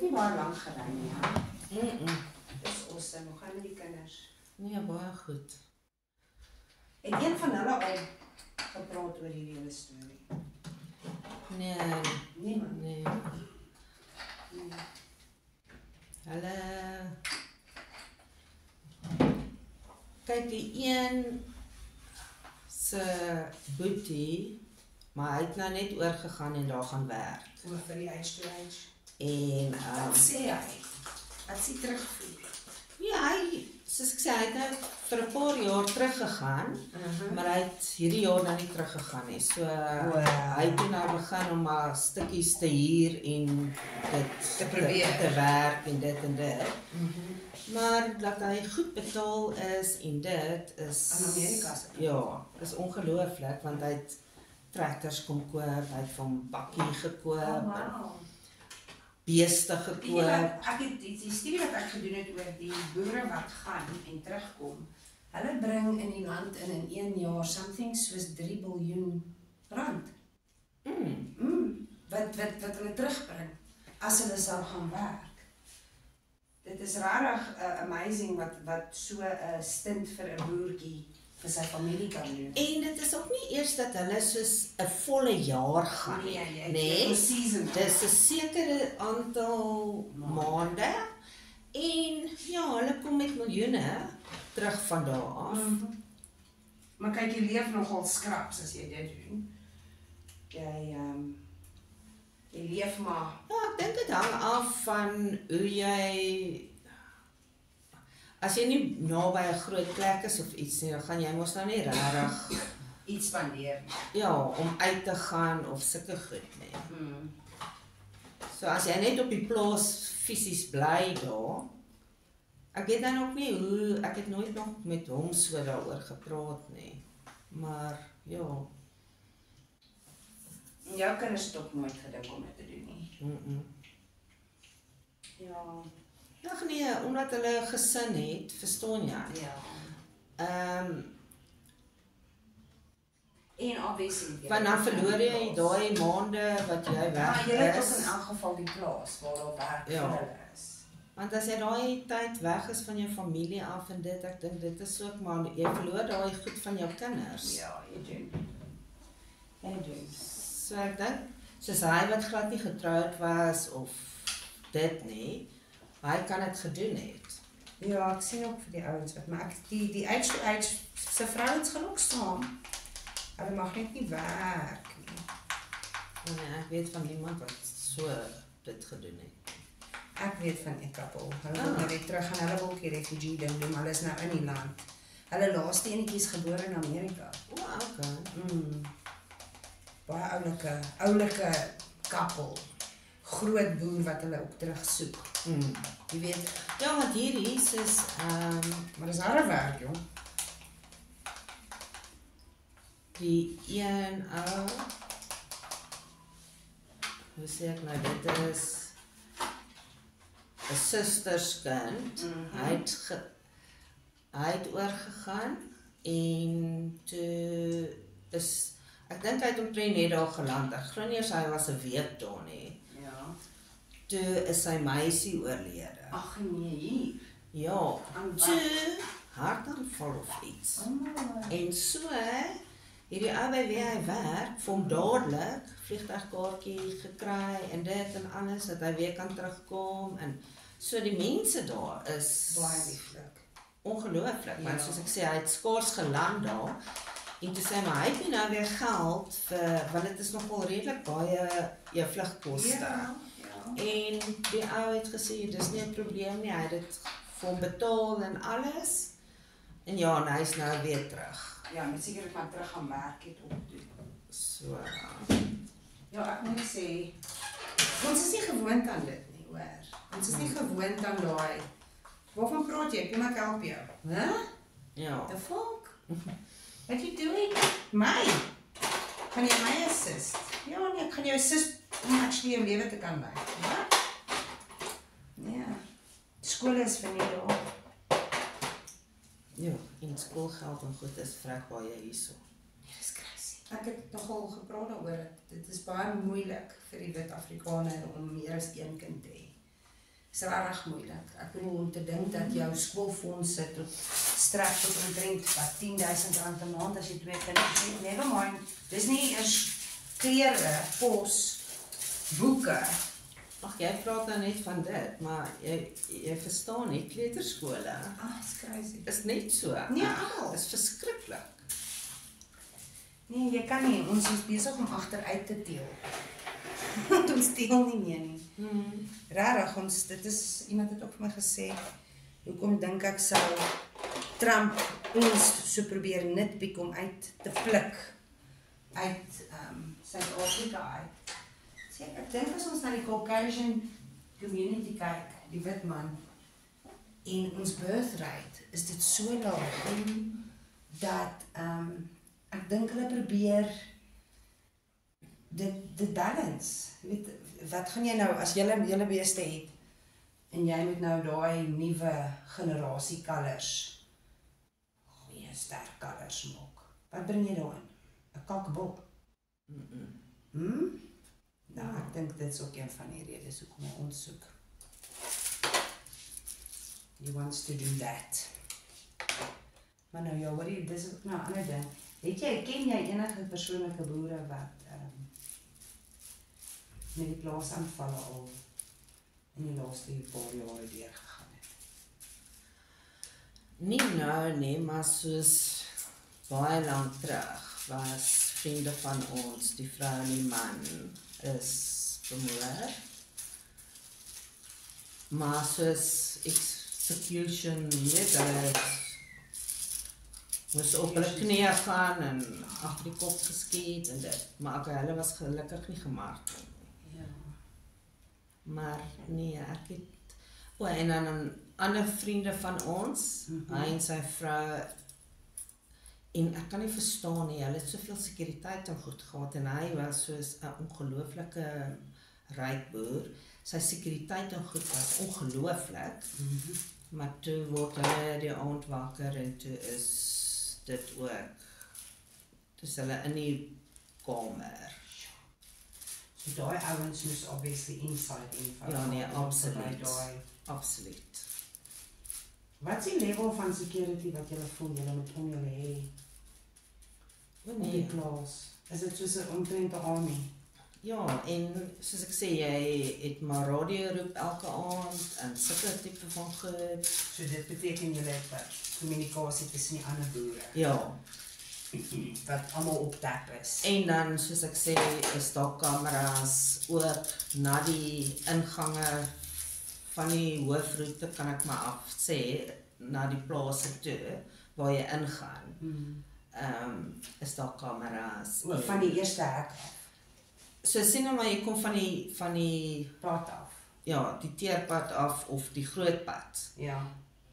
het nie baie lank gery nie, ja. Dis awesome, hoe gaan met die kinders? Nee, baie goed. Het een van hulle al gepraat oor hierdie hele storie? Nee, Niemand? nee. Hulle... Kyk, die een se boetie, maar hy het nou net oorgegaan en daar gaan werk. Oor vir die age-to-age. En, Wat sê hy? Wat sê terugvoer? ja, hy, soos ek sê, hy het nou vir 'n paar jaar teruggegaan, maar hy het hierdie jaar nou nie teruggegaan nie. So, hy het nou begin om maar stukkies te huur en dit Te probeer. te werk en dit en dit. Maar dat hy goed betaal is en dit is... In Amerika se. Ja, is ongelooflik, want hy het trekkers kom koop, hy het van bakkie gekoop, en beeste gekoop. Ek het die studie wat ek gedoen het oor die boere wat gaan en terugkom, hulle bring in die land in 1 jaar something soos 3 biljoen rand. Wat hulle terugbring as hulle sal gaan werk. Dit is rarig amazing wat so 'n stint vir 'n boertjie vir sy familie kan doen. En dit is ook nie eers dat hulle soos 'n volle jaar gaan nie, Nee, season. Dis 'n sekere aantal maande en ja, hulle kom met miljoene terug van daar af. Maar kyk, jy leef nogal skraps as jy dit doen. Jy leef maar. Ja, ek dink dit hang af van hoe jy... As jy nie naby 'n groot plek is of iets nie, dan gaan jy mos nou nie regtig Iets spandeer. ja, om uit te gaan of sulke goed nie. So as jy net op die plaas fisies bly daar, ek weet dan ook nie hoe, ek het nooit nog met hom so daaroor gepraat nie. Maar ja, Jou kinders het ook nooit gedink om dit te doen nie. Ja. Ag nee, omdat hulle 'n gesin het, verstaan jy? Ja. En obviously. Want dan verloor jy daai maande wat jy weg Maar jy het ook is. in elk geval die plaas waar daar werk vir hulle is. Want as jy daai tyd weg is van jou familie af en dit, ek dink dit is ook maar, jy verloor daai goed van jou kinders. Ja, jy doen. Jy doen. So ek dink, soos hy wat glad nie getroud was of dit nie, maar hy kan dit gedoen het. Ja, ek sien ook vir die ouens wat, maar ek, die age-to-age se vrouens gaan ook saam. Hulle mag net nie werk nie. En ek weet van niemand wat so dit gedoen het. Ek weet van 'n koppel. Hulle wil nou weer terug gaan, hulle wil ook die refugee ding doen, maar hulle is nou in die land. Hulle laaste enetjie is gebore in Amerika. O, okay. Baie oulike koppel. Groot boer wat hulle ook terug soek. Jy weet, Ja, want hierdie is, maar dis harde werk, jong. die een ou, hoe sê ek nou, dit is 'n susterskind. Hy het oorgegaan en toe is, ek dink hy het omtrent net daar geland. Ek glo nie as hy was 'n week daar nie. Ja. Toe is sy meisie oorlede. Ag nee, hier. Ja, Aan toe hartaanval of iets. En so, hierdie ou by wie hy werk, vir hom dadelik vliegtuigkaartjie gekry en dit en alles, dat hy weer kan terugkom. En so die mense daar is Baie lieflik. ongelooflik, want soos ek sê, hy het skaars geland daar. En toe sê maar, hy het nie nou weer geld vir, want dit is nogal redelik baie jou vlugkoste. Ja. En die ou het gesê, dis nie 'n probleem nie, hy het dit vir hom betaal en alles. En ja, en hy is nou weer terug. Ja, met sekerlik maar terug gaan werk het op doen. So, Ja, ek moet sê, ons is nie gewoond aan dit nie, hoor. Ons is nie gewoond aan daai. Waarvan praat jy? Kom ek help jou. Huh? ja. The fuck? What you doing? My? Kan jy my assist? Ja, nee, ek gaan jou assist om actually jou lewe te kan lei. Wat? Ja. Skool is vir nie daar. Ja, en skoolgeld en goed is vrek baie hierso. Dis crazy. Ek het nogal gepraat daaroor. Dit is baie moeilik vir die wit Afrikaner om meer as een kind te hê. is regtig moeilik. Ek bedoel om te dink dat jou skoolfondse tot strek tot omtrent wat R10,000 'n maand as jy 2 kinders het. Never mind. Dis nie eers klere, kos, boeke. Ag, jy praat nou net van dit, maar jy verstaan nie, kleuterskole It's crazy. is net so. Nee, almal. Is verskriklik. Nee, jy kan nie. Ons is besig om agteruit te teel. Want ons teel nie meer nie. Regtig, dit is, iemand het ook vir my gesê, hoekom dink ek sou Trump ons so probeer nitpiek om uit te pluk uit Suid-Afrika uit. Sê, ek dink as ons na die Caucasian community kyk, die wit man, en ons birth rate, is dit so laag, dat ek dink hulle probeer dit balance. Weet, wat gaan jy nou, as julle beeste het, en jy moet nou daai nuwe generasie kalvers, goeie sterk kalvers maak. Wat bring jy daarin? 'n Kakebok? Nou, ek dink dit is ook een van die redes hoekom hy ons soek. He wants to do that. Maar nou ja, hoorie, dis ook nou 'n ander ding. Ken jy enige persoonlike boere wat met die plaasaanvalle al in die laaste paar jare deurgegaan het? Nie nou nie, maar soos baie lank terug was vriende van ons, die vrou en die man is vermoor. Maar soos execution, weet hulle moes op hulle knieë gaan en agter die kop geskiet en dit. Maar hulle was gelukkig nie gemartel nie. Ja. Maar nee, ek het en dan ander vriende van ons, hy en sy vrou, en ek kan nie verstaan nie, hulle het soveel sekuriteit en goed gehad en hy was soos 'n ongelooflike ryk boer. Sy sekuriteit en goed was ongelooflik. Maar toe word hulle die aand wakker en toe is dit ook. Dis hulle in die kamer. So daai ouens moes obviously inside info. Ja, nee, gehad, absoluut. daai. Absoluut. Wat is die level van security wat julle voel julle moet om julle hê op die Nee. plaas? Is dit soos 'n omtrent 'n army? Ja, en soos ek sê, jy het maar radio roep elke aand en sulke tipe van goed. So dit beteken julle het kommunikasie tussen die ander boere Ja, wat almal op tap is. en dan soos ek sê, is daar kameras ook na die ingange van die hoofroete, kan ek maar af sê, na die plase toe, waar jy ingaan. Is daar kameras. Van die eerste hek af, So sien nou maar, jy kom van die pad af. ja, die teerpad af of die groot pad. Ja.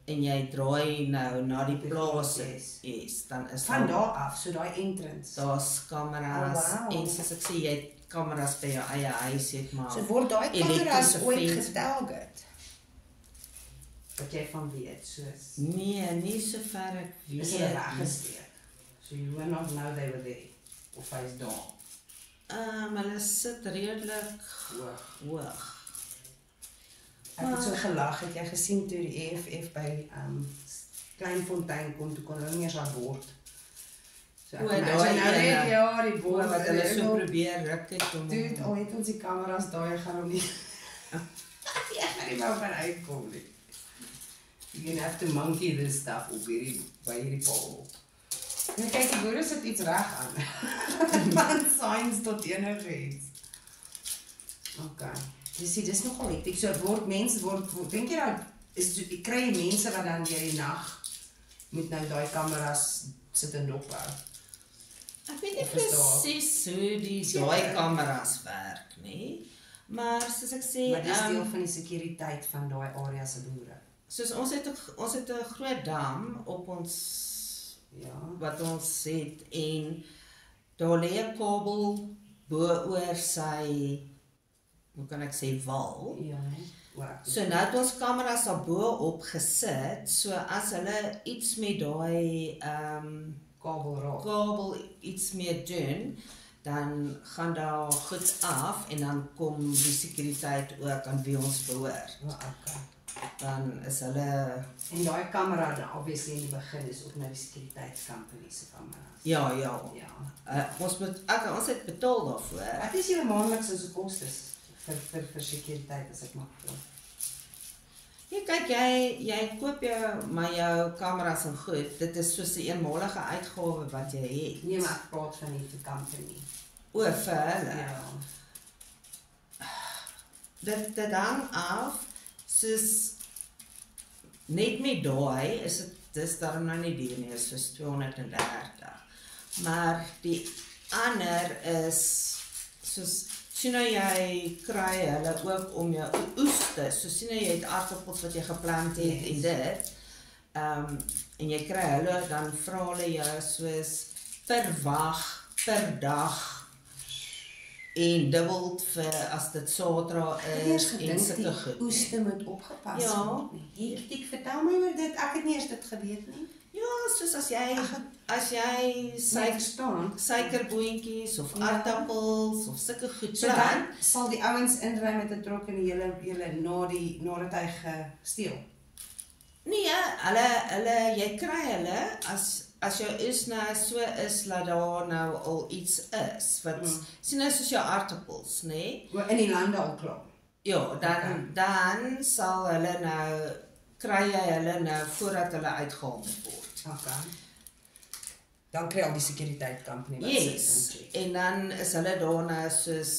En jy draai nou na die plase. Yes. Yes, dan is Van daar af, so daai entrance. daar's kameras Oh, wow. en soos ek sê, jy het kameras by jou eie huis, het maar. So word daai kameras elektriese ooit fence. getarget? Wat jy van weet, soos Nee, nie so ver ek weet. is hulle weggesteek. So you will not know they were there. Of hy's daar. Hulle sit redelik hoog. Ek het so gelag, het jy gesien toe die EFF by Kleinfontein kom, toe kon hulle nie eens haar bord. So ek O, imagine daai nou net, ene. ja, die bord Wat hulle so probeer. probeer ruk het om. Dude, al het ons die kameras daar, gaan hom nie. Jy gaan nie maar van uitkom nie. You're gonna have to monkey this stuff op by hierdie paal. En kyk, die boere sit iets reg aan. Van signs tot enigiets. Okay. Dis dis nogal hektiek. So mense word dink jy dat ek kry mense wat dan deur die nag met nou daai kameras sit en dop hou. Ek weet nie Of is daar- presies hoe die Seker. daai kameras werk nie. Maar soos ek sê, Maar dis deel van die sekuriteit van daai area se boere. soos ons het 'n groot dam op ons Ja. wat ons het en daar lê 'n kabel bo-oor sy, hoe kan ek sê, wal. Ja. Wow. So nou het ons kameras daar bo-op gesit, so as hulle iets met daai kabel raak. kabel iets meer doen, dan gaan daar goed af en dan kom die sekuriteit ook aan wie ons behoort. Okay. Dan is hulle En daai kamera dan obviously in die begin is ook nou die sekuriteitscompany se kameras. ja. Ja. Ons het betaal daarvoor. Wat is julle maandelikse kostes vir sekuriteit as ek mag vra? Ja, kyk, jy koop jou kameras en goed. Dit is soos 'n eenmalige uitgawe wat jy het. Nee, maar ek praat van die company. O, vir hulle. Ja. Dit hang af, soos net met daai dis daarom nou nie duur nie, is soos 230. Maar die ander is soos sien nou jy kry hulle ook om jou oeste, so sien nou jy het aardappels wat jy geplant het en dit. En jy kry hulle, dan vra hulle jou soos per wag, per dag en dubbel vir as dit sodra is en sulke goed. Oeste moet opgepas Ja. word nie. Hektiek, vertel my oor dit. Ek het nie eers dit geweet nie. Ja, soos as jy Verstaan. suikerboontjies of Ja. aardappels of sulke goed So plant. dan sal die ouens inry met 'n trok en die hele nadat hy gesteel. Nee, jy kry hulle as jou is nou so is dat daar nou al iets is wat sien nou soos jou aardappels, nê? In die lande al klaar. Ja, dan sal hulle nou kry jy hulle nou voordat hulle uitgehaal moet word. Okay. Dan kry al die sekuriteit company wat Yes, en dan is hulle daarna soos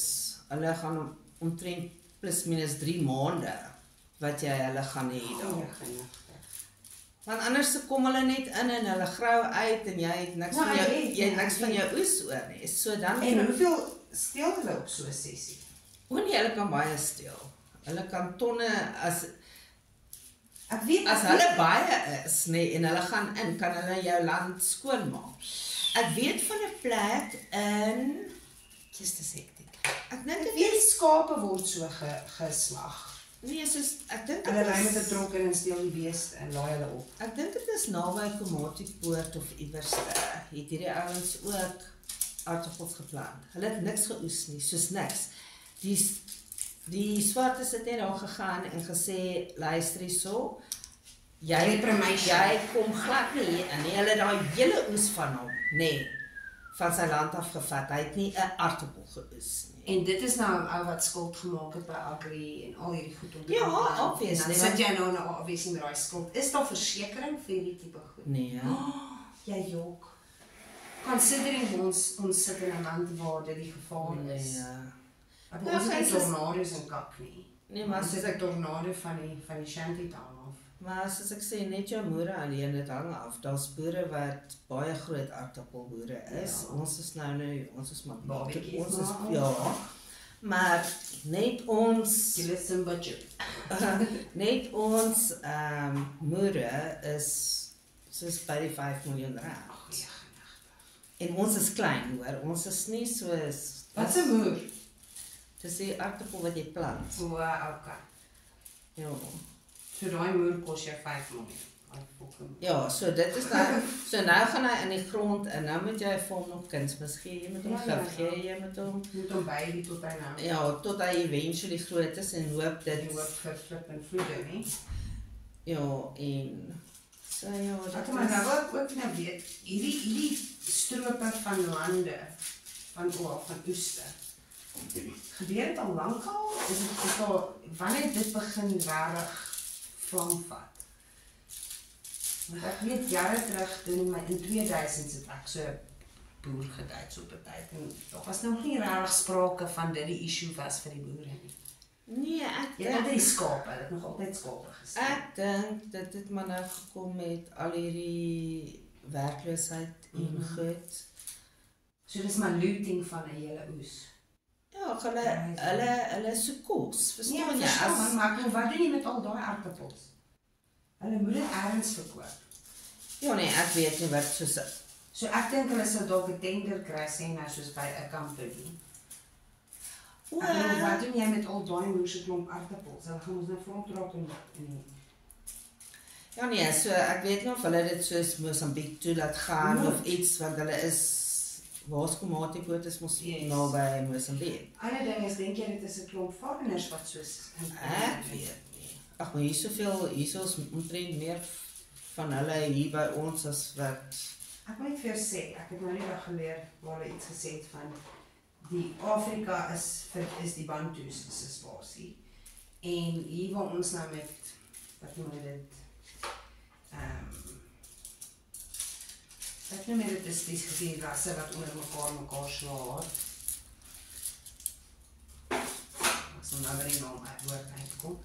hulle gaan omtrent plus minus 3 maande wat jy hulle gaan hê daar. Want anders kom hulle net in en hulle grou uit en jy het niks van jou oes oor nie. So dan En hoeveel steel hulle op so 'n sessie? nee, hulle kan baie steel. Hulle kan tonne as As hulle baie is, nê, en hulle gaan in, kan hulle jou land skoonmaak. Ek weet van 'n plek in Just a hektiek. ek dink Ek weet skape word so geslag. nee, soos ek dink Hulle ry met 'n trok en steel die beeste en laai hulle op. Ek dink dit is naby Komatipoort of iewerste. Het hierdie ouens ook aardappels geplant. Hulle het niks geoes nie, soos niks. Die swartes het net daar gegaan en gesê, luister hierso, jy kom glad nie hier in nie. Hulle het daai hele oes van hom, van sy land af gevat. Hy het nie 'n aardappel geoes nie. En dit is nou 'n ou wat skuld gemaak het by Agri en al hierdie goed om te Ja, kan obviously, En dan sit jy nou obviously met daai skuld. Is daar versekerings vir hierdie tipe goed? Nee, Jy jok. Considering ons sit in 'n land waar dit die gevaar is. Nee, Ons het nie tornado's in Kap nie. nee, maar Ons soos het 'n tornado van die Shantytown af. Maar soos ek sê, net jou moere alleen, dit hang af. Daar's boere wat baie groot aardappelboere is. Ja. Ons is ons is maar Babetjies, ons is maar- ja. Maar net ons Jy het 'n budget. net ons moere is soos by die 5 miljoen rand. En ons is klein hoor. Ons is nie soos Wat 'n moer? dis die aardappel wat jy plant. So, okay. Ja. So daai moer kos jou 5 miljoen. Ja, so dit is nou, so nou gaan hy in die grond en nou moet jy vir hom nog kunsmis gee, jy moet hom gif gee, jy moet hom, Moet hom by die tot hy nou. ja, tot hy eventually groot is en hoop Jy dit, hoop vir flip en vloede, nie? ja, en, so ja, Wat maar nou wil ek ook nou weet, hierdie stroper van lande, van oeste, gebeur dit al lankal? Is daar, wanneer dit begin rarig vlam vat? Want ek weet jare terug, in 2000 het ek so boer geduit so op 'n tyd en daar was nog nie rarig sprake van dit die issue was vir die boere nie. nee, Jy het die skape, dit nog altyd skape gesien. ek dink dit het maar nou gekom met al hierdie werkloosheid en goed. So dis maar looting van 'n hele oes. Ja, hulle is so kos, verstaan jy? Verstaan, maar wat doen jy met al daai aardappels? Hulle moet dit ergens verkoop. Ja nee, ek weet nie wat soos, So ek dink hulle sou dalk 'n tender kry sê nou soos by 'n company. Wat doen jy met al daai moerse klomp aardappels? Hulle gaan ons nou verontrok in ja nee, so ek weet nie of hulle dit soos Mosambiek toe laat gaan of iets, want hulle is Waar's Komatipoort is mos Yes. naby Mosambik. Ander ding is, dink jy dit is 'n klomp foreigners wat soos Ek weet nie. Ag, maar hier is omtrent meer van hulle hier by ons as wat Ek moet vir jou sê, ek het nou nie dag geleer waar hulle iets gesê het van die Afrika is die Bantus se spasie. En hier waar ons nou met wat noem jy dit? Wat noem jy dit is die rasse wat onder mekaar slaat. Ek sal nou weer nou my woord uitkom.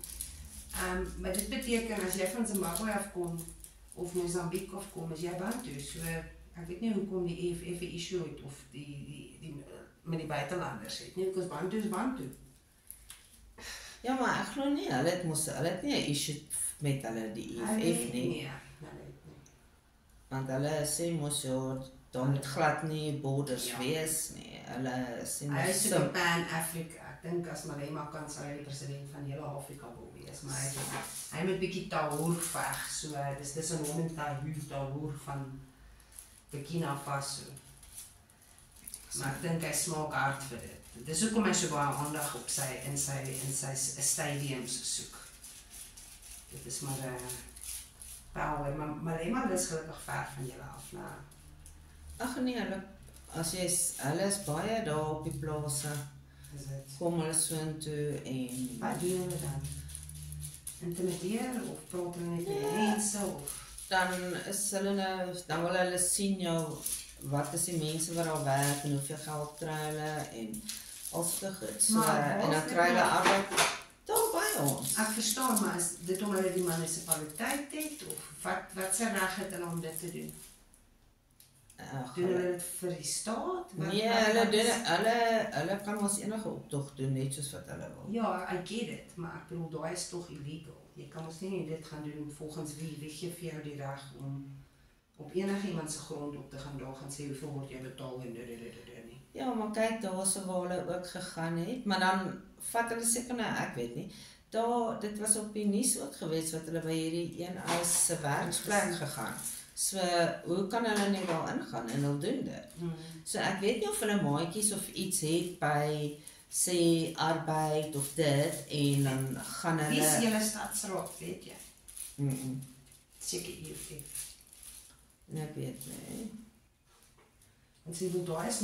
Maar dit beteken as jy van Zimbabwe afkom of Mozambique afkom, is jy Bantu. So ek weet nie hoekom die EFF 'n issue het of die met die buitelanders het nie, because Bantu is Bantu. ja, maar ek glo nie, hulle het nie 'n issue met hulle die EFF nie. Nee. Want hulle sê mos ja, daar moet glad nie borders wees nie. Hulle sê Hy is mos so Pan-Afrika. Ek dink as Malema kan sy die president van hele Afrika wil wees, maar hy moet bietjie Tahoor veg. So dis 'n hom en Tahoor van Burkina Faso. Maar ek dink hy smaak hard vir dit. Dis hoekom hy so baie aandag op in sy stadiums soek. Dit is maar 'n power, maar Malema is gelukkig ver van julle af, nou. Ag nee, hulle is baie daar op die plase. Is dit? Kom hulle soontoe en Wat doen hulle dan? Intimideer of praat hulle net met mense of dan wil hulle sien jou wat is die mense wat daar werk en hoeveel geld kry hulle en als te goed. So, en dan kry hulle arbeid daar by ons. Ek verstaan, maar is dit omdat hulle die munisipaliteit het of wat se reg het hulle om dit te doen? Doen hulle dit vir die staat? Nee, hulle kan ons enige optog doen net soos wat hulle wil. Ja, I get it, maar ek bedoel daai is tog illegal. Jy kan ons nie dit gaan doen volgens wie gee vir jou die reg om op enigiemand se grond op te gaan daar gaan sê hoeveel word jy betaal en nie. Ja, maar kyk daarso waar hulle ook gegaan het, maar dan vat hulle seker nou, ek weet nie. Dit was op die nuus ook gewees wat hulle by hierdie een ou se werksplek gegaan. So, hoe kan hulle nie daar ingaan en hulle doen dit? So, ek weet nie of hulle maatjies of iets het by sê arbeid of dit en dan gaan hulle... Wie is julle stadsraad, weet jy? Seker EFF. Nee, ek weet nie. En sê, daar is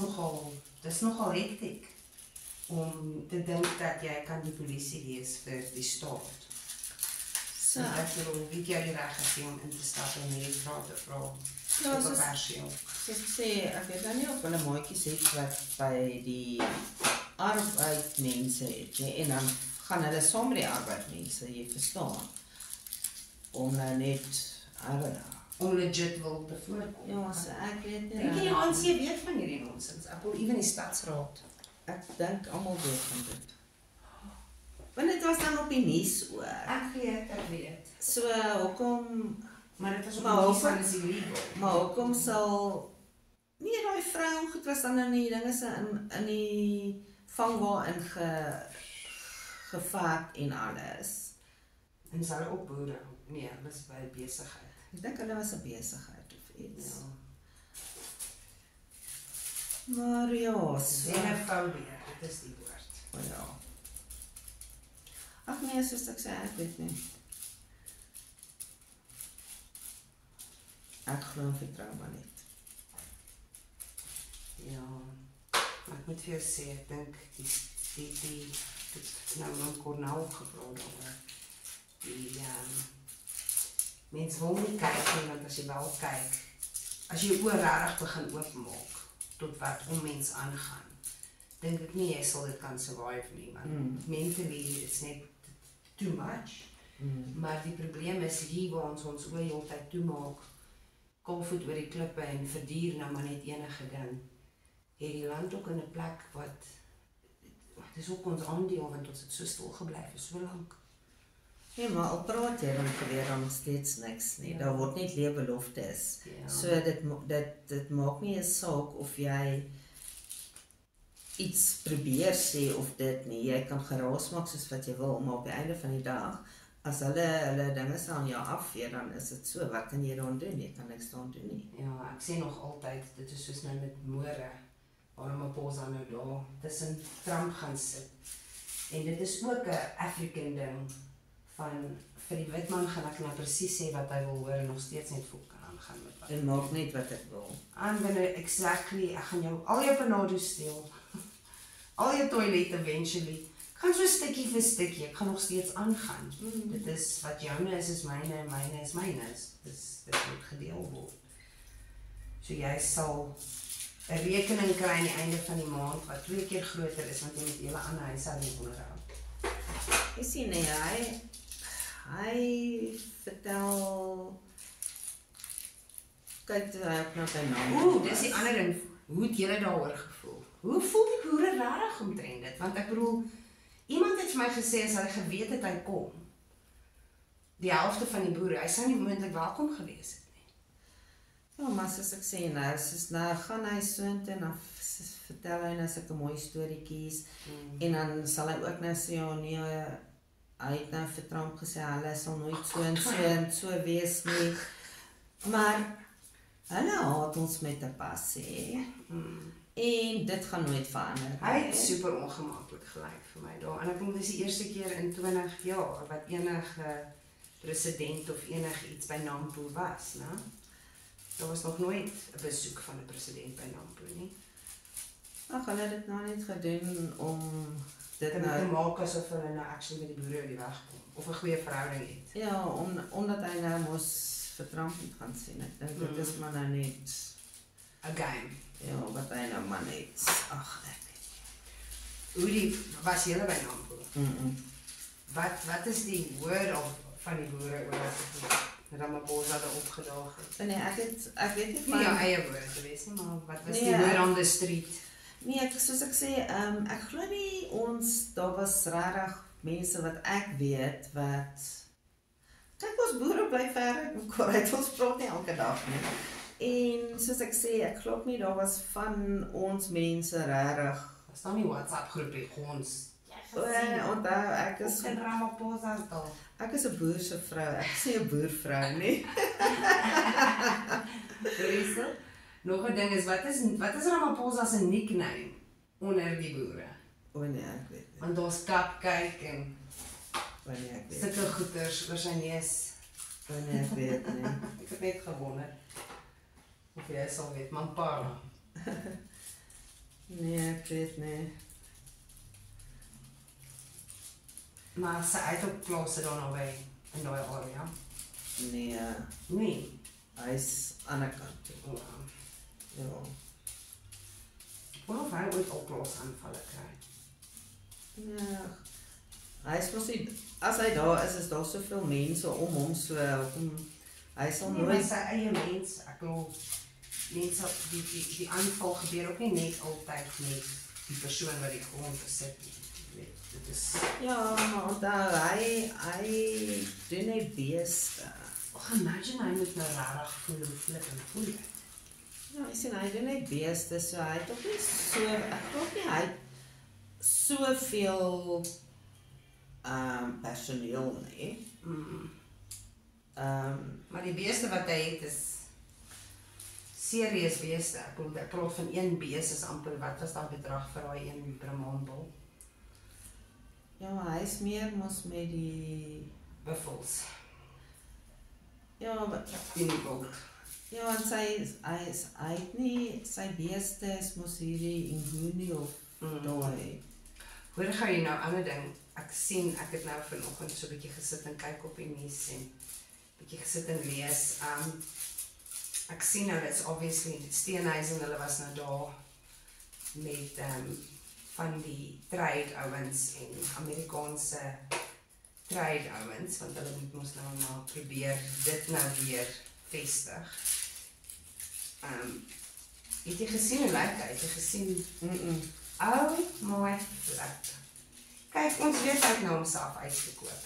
nogal hektiek om te dink dat jy kan die polisie wees vir die staat. So, Ek bedoel, wie het jou die reg gegee om in te stap en hierdie vrae te vra? Ja, Kontroversieel. soos ek sê, ek weet nou nie of hulle maatjies het wat by die arbeidmense het nie, en dan gaan hulle saam met die arbeidmense, jy verstaan, om nou net, I don't know. Om legit wil te voorkom. Ja, so ek weet nie. Dink jy die ANC weet van hierdie nonsens? Ek wil ewen die stadsraad. Ek dink almal weet van dit. Want dit was dan op die nuus ook. Ek weet. So, hoekom... Maar dit was op Maar die nuus hoekom- van is illegal. Maar hoekom sal... Nee, daai vrou goed was dan in die dinge se in die vangwa gevat en alles. En sy ook boere. Nee, hulle is by besigheid. Ek dink hulle was 'n besigheid of iets. Ja. Maar ja, so... Xenofobie, dit is die woord. Oh ja. Ag nee, soos ek sê, ek weet nie. Ek glo in vertrou maar net. Ja. Maar ek moet vir jou sê, ek dink dit nou met Cornel gepraat oor. Mens wil nie kyk nie, want as jy wel kyk, as jy oor regtig begin oopmaak tot wat mens aangaan, dink ek nie jy sal dit kan survive nie, want mentally it's net too much. Maar die probleem is hier waar ons oor heeltyd toemaak, kolvoet oor die klippe en verduur nou maar net enige ding. Het die land ook in 'n plek wat dis ook ons aandeel, want ons het so stil gebly vir so lank. Nee, maar al praat jy dan gebeur dan steeds niks nie. Ja. Daar word net leefbeloftes. Ja. So dit maak nie 'n saak of jy iets probeer sê of dit nie. Jy kan geraas maak soos wat jy wil, maar op die einde van die dag, as hulle dinge aan jou afvee, dan is dit so, wat kan jy dan doen? Jy kan niks dan doen nie. Ja, ek sê nog altyd, dit is soos nou met môre. Ramaphosa nou daar tussen Trump gaan sit. En dit is ook 'n African ding van vir die wit man gaan ek nou presies sê wat hy wil hoor en nog steeds net voel kan aangaan met wat. En maak net wat ek wil. I'm gonna exactly, ek gaan jou al jou panado steel. Al jou toilette eventually. Ek gaan so stukkie vir stukkie, ek gaan nog steeds aangaan. Dit is wat joune is myne en myne is myne. Dit moet gedeel word. So jy sal 'n rekening kry aan die einde van die maand wat 2 keer groter is want jy moet hele ander huishouding onderhou. Jy sien nee, hy vertel kyk toe hy op na sy naam. Dis die ander ding. Hoe het julle daaroor gevoel? Hoe voel die boere rarig omtrent dit? Want ek bedoel, iemand het vir my gesê as hy geweet het hy kom, die helfte van die boere, hy sou nie moontlik welkom gewees het nie. Ja, maar soos ek sê nou, gaan hy soontoe en dan vertel hy nou sulke mooi storieetjies en dan sal hy ook nou sê, ja nee, hy het nou vir Trump gesê, hulle sal nooit so en so wees nie, maar hulle haat ons met 'n passie. En dit gaan nooit verander. Hy het super ongemaklik gelyk vir my daar. En ek dink dis die eerste keer in 20 jaar wat enige president of enigiets by Nampo was, né? Daar was nog nooit 'n besoek van 'n president by Nampo nie. Ag, hulle het dit nou net gedoen om dit Te maak asof hulle nou actually met die boere uit die weg kom of 'n goeie verhouding het. Ja, omdat hy nou mos vir Trump moet gaan sien. Ek dink dit is maar nou net 'n game. Ja, wat hy nou maar net. Ag, ek Hoe was julle by Nampo? Wat is die word van die boere oor Ramaphosa daar opgedaag het? Nee, ek weet nie van jou eie woorde gewees nie, maar wat was nee, die word on the street? Nee, soos ek sê, ek glo nie daar was regtig mense wat ek weet wat kyk ons boere bly ver uit mekaar uit, ons praat nie elke dag nie. En soos ek sê, ek glo nie daar was van ons mense regtig. Was daar nie WhatsApp groepie ons? Onthou, ek is in Ramaphosa daar. Ek is 'n boer se vrou, ek is nie 'n boervrou nie. Teresa, nog 'n ding is, wat is Ramaphosa se nickname onder die boere? O nee, ek weet nie. Want daar's cupcake en nee, ek weet. Sulke goeters oor sy neus. O nee, ek weet nie. Ek het net gewonder. Of jy sal weet, Mampara. Nee, ek weet nie. Maar sy uit op plase daar naby in daai area. Nee. Nee. Hy's aan die kant toe. Ja. Of hy ooit op plaas aanvalle kry. Ja. Hy's mos nie, as hy daar is daar soveel mense om hom so hy sal nooit sy eie mens, ek glo mense die aanval gebeur ook nie net altyd met die persoon wat die grond besit nie. Dit is ja, maar onthou hy doen net beeste. Imagine hy moet nou rarig voel hoe voel hy. Ja, ek sien hy doen net beeste, so hy het ook nie so, ek glo nie hy het soveel personeel nie. Maar die beeste wat hy het is serieus beeste. Ek praat van een bees is amper, wat was daar bedrag vir daai een Brahmanbull? Ja, hy is meer mos met die buffels. Ja, wat die bull. Ja, en hy het nie, sy beeste is mos hierdie Nguni of daai. Hoor gou jy nou ander ding, ek het nou vanoggend so 'n bietjie gesit en kyk op die nuus en bietjie gesit en lees. Ek sien nou, dit's obviously Steenhuisen, hulle was nou daar met van die trade ouens en Amerikaanse trade ouens, want hulle moet mos nou maar probeer dit nou weer vestig. Het jy gesien hoe lyk hy? Het jy gesien? Oh, mooi. Kyk, ons weet hy het nou homself uitgekoop.